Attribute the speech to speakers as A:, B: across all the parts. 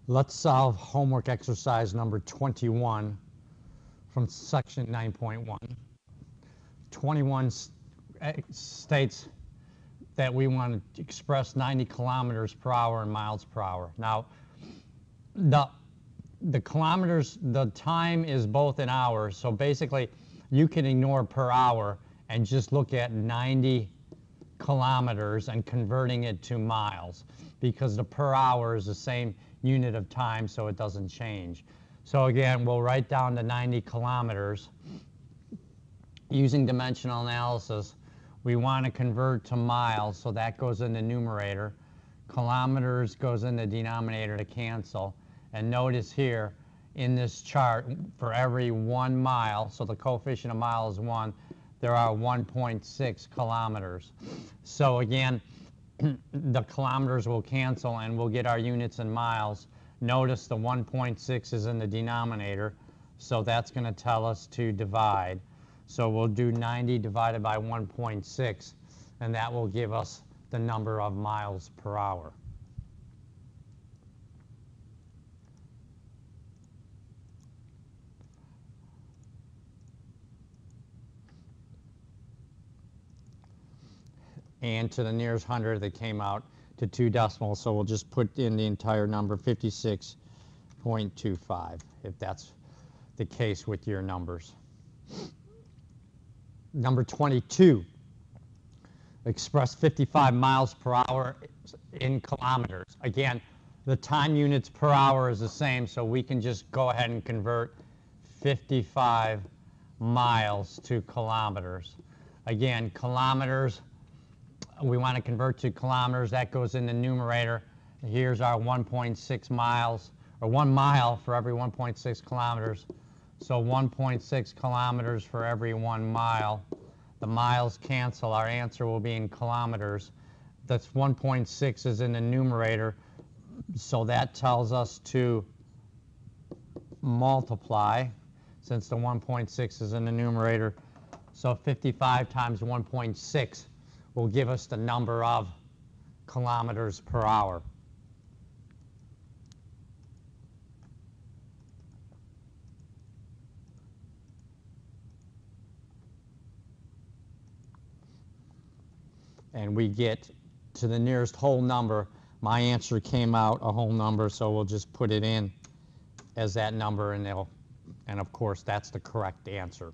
A: Let's solve homework exercise number 21 from section 9.1. 21 states that we want to express 90 kilometers per hour in miles per hour. Now, the kilometers, the time is both in hours, so basically you can ignore per hour and just look at 90 kilometers and converting it to miles, because the per hour is the same unit of time, so it doesn't change. So again, we'll write down the 90 kilometers. Using dimensional analysis, we want to convert to miles, so that goes in the numerator. Kilometers goes in the denominator to cancel. And notice here in this chart, for every 1 mile, so the coefficient of mile is 1, there are 1.6 kilometers. So again, the kilometers will cancel and we'll get our units in miles. Notice the 1.6 is in the denominator, so that's going to tell us to divide. So we'll do 90 divided by 1.6, and that will give us the number of miles per hour. And to the nearest hundred, that came out to 2 decimals, so we'll just put in the entire number, 56.25, if that's the case with your numbers. Number 22, express 55 miles per hour in kilometers. Again, the time units per hour is the same, so we can just go ahead and convert 55 miles to kilometers. Again, kilometers, we want to convert to kilometers. That goes in the numerator. Here's our 1.6 miles, or 1 mile for every 1.6 kilometers. So 1.6 kilometers for every 1 mile. The miles cancel. Our answer will be in kilometers. That's 1.6 is in the numerator, so that tells us to multiply, since the 1.6 is in the numerator. So 55 times 1.6 will give us the number of kilometers per hour. And we get to the nearest whole number. My answer came out a whole number, so we'll just put it in as that number, and of course that's the correct answer.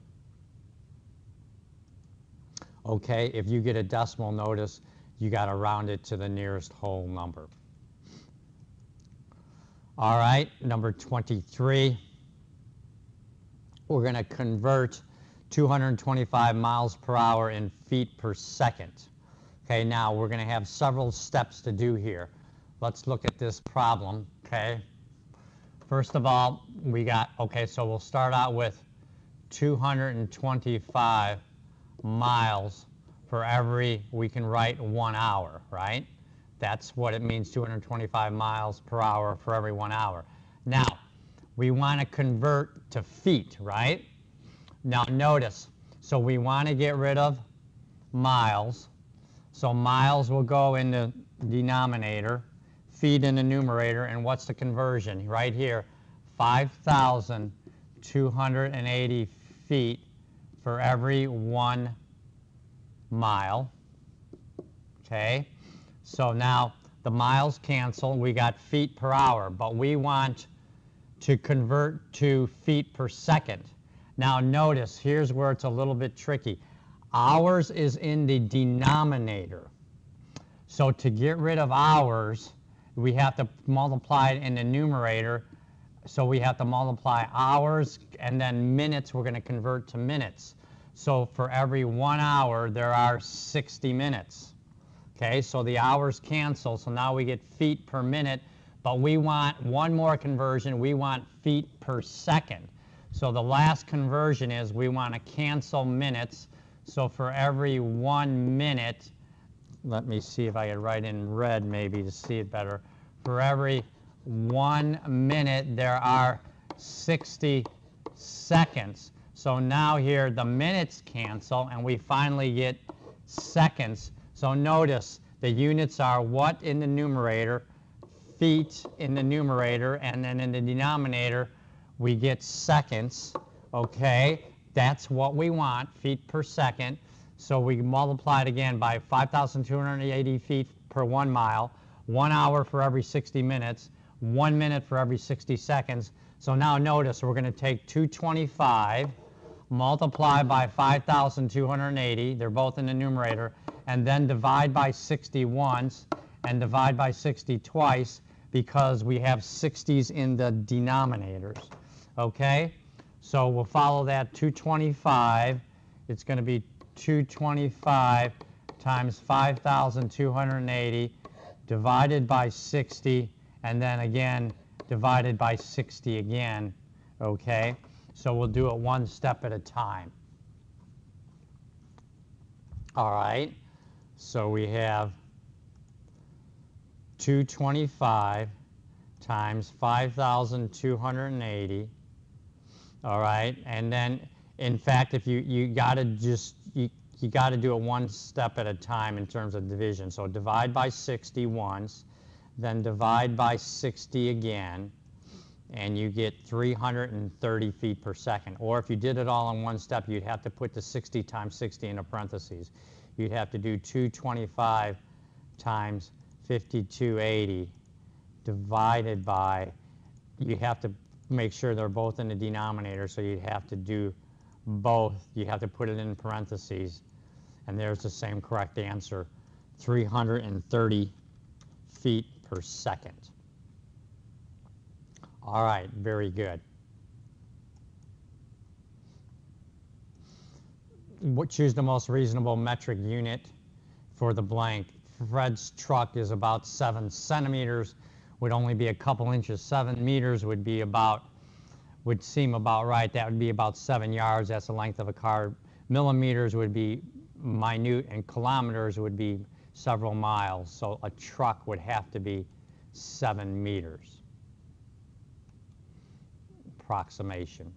A: Okay, if you get a decimal, notice you got to round it to the nearest whole number. All right, number 23. We're going to convert 225 miles per hour in feet per second. Okay, now we're going to have several steps to do here. Let's look at this problem, okay? First of all, so we'll start out with 225 miles for every, we can write 1 hour, right? That's what it means, 225 miles per hour for every 1 hour. Now, we want to convert to feet, right? Now notice, so we want to get rid of miles. So miles will go in the denominator, feet in the numerator, and what's the conversion? Right here, 5,280 feet for every 1 mile. Okay, so now the miles cancel, we got feet per hour, but we want to convert to feet per second. Now notice, here's where it's a little bit tricky. Hours is in the denominator. So to get rid of hours, we have to multiply it in the numerator. So we have to multiply hours, and then minutes we're going to convert to minutes. So for every 1 hour, there are 60 minutes. Okay, so the hours cancel, so now we get feet per minute, but we want one more conversion. We want feet per second. So the last conversion is we want to cancel minutes. So for every 1 minute, let me see if I could write in red maybe to see it better. For every 1 minute, there are 60 seconds. So now here the minutes cancel, and we finally get seconds. So notice the units are what in the numerator? feet in the numerator, and then in the denominator, we get seconds, okay? That's what we want, feet per second. So we multiply it again by 5,280 feet per 1 mile, 1 hour for every 60 minutes, 1 minute for every 60 seconds. So now notice we're going to take 225, multiply by 5,280, they're both in the numerator, and then divide by 60 once and divide by 60 twice because we have 60s in the denominators. Okay? So we'll follow that 225. It's going to be 225 times 5,280 divided by 60, and then again divided by 60 again. Okay? So we'll do it one step at a time. All right. So we have 225 times 5,280. All right, and then in fact, if you got to just you got to do it one step at a time in terms of division. So divide by 60 once, then divide by 60 again, and you get 330 feet per second. Or if you did it all in one step, you'd have to put the 60 times 60 into parentheses. You'd have to do 225 times 5280 divided by, you have to make sure they're both in the denominator, so you'd have to do both. You have to put it in parentheses, and there's the same correct answer, 330 feet per second. All right, very good. Choose the most reasonable metric unit for the blank. Fred's truck is about 7 centimeters, would only be a couple inches. 7 meters would seem about right. That would be about 7 yards. That's the length of a car. Millimeters would be minute, and kilometers would be several miles. So a truck would have to be 7 meters. Approximation.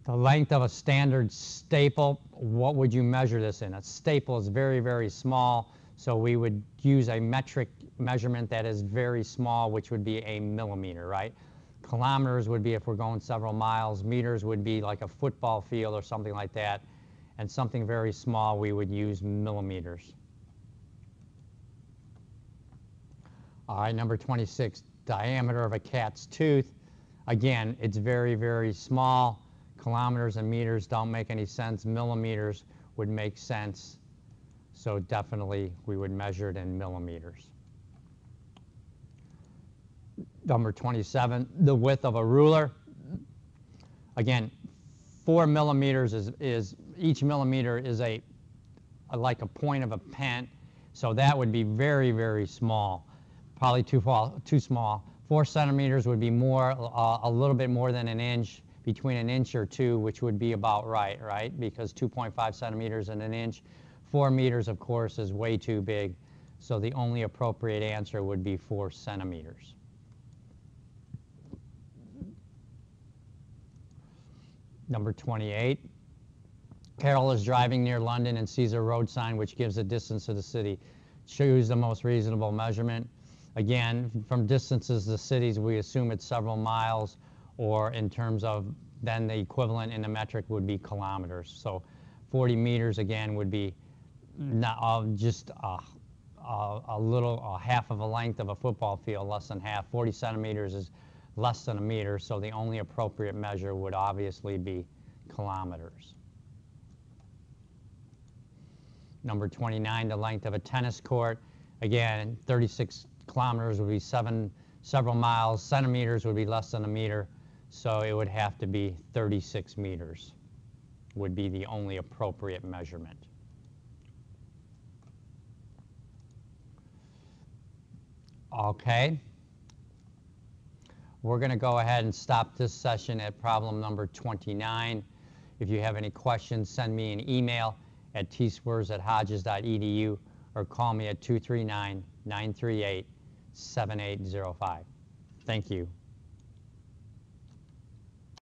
A: The length of a standard staple, what would you measure this in? A staple is very, very small, so we would use a metric measurement that is very small, which would be a millimeter, right? Kilometers would be if we're going several miles. Meters would be like a football field or something like that. And something very small, we would use millimeters. All right, number 26, diameter of a cat's tooth. Again, it's very, very small. Kilometers and meters don't make any sense. Millimeters would make sense. So definitely we would measure it in millimeters. Number 27, the width of a ruler. Again, 4 millimeters is each millimeter is like a point of a pen. So that would be very, very small. Probably too small. 4 centimeters would be more, a little bit more than an inch. Between an inch or 2, which would be about right? Because 2.5 centimeters and an inch. 4 meters, of course, is way too big. So the only appropriate answer would be 4 centimeters. Number 28. Carol is driving near London and sees a road sign which gives a distance to the city. Choose the most reasonable measurement. Again, from distances to cities, we assume it's several miles, or in terms of, then the equivalent in the metric would be kilometers. So 40 meters again would be not, just a half of a length of a football field, less than half. 40 centimeters is less than a meter, so the only appropriate measure would obviously be kilometers. Number 29, the length of a tennis court. Again, 36 kilometers would be several miles. Centimeters would be less than a meter. So it would have to be 36 meters would be the only appropriate measurement. Okay. We're going to go ahead and stop this session at problem number 29. If you have any questions, send me an email at tswers@hodges.edu or call me at 239-938-7805. Thank you.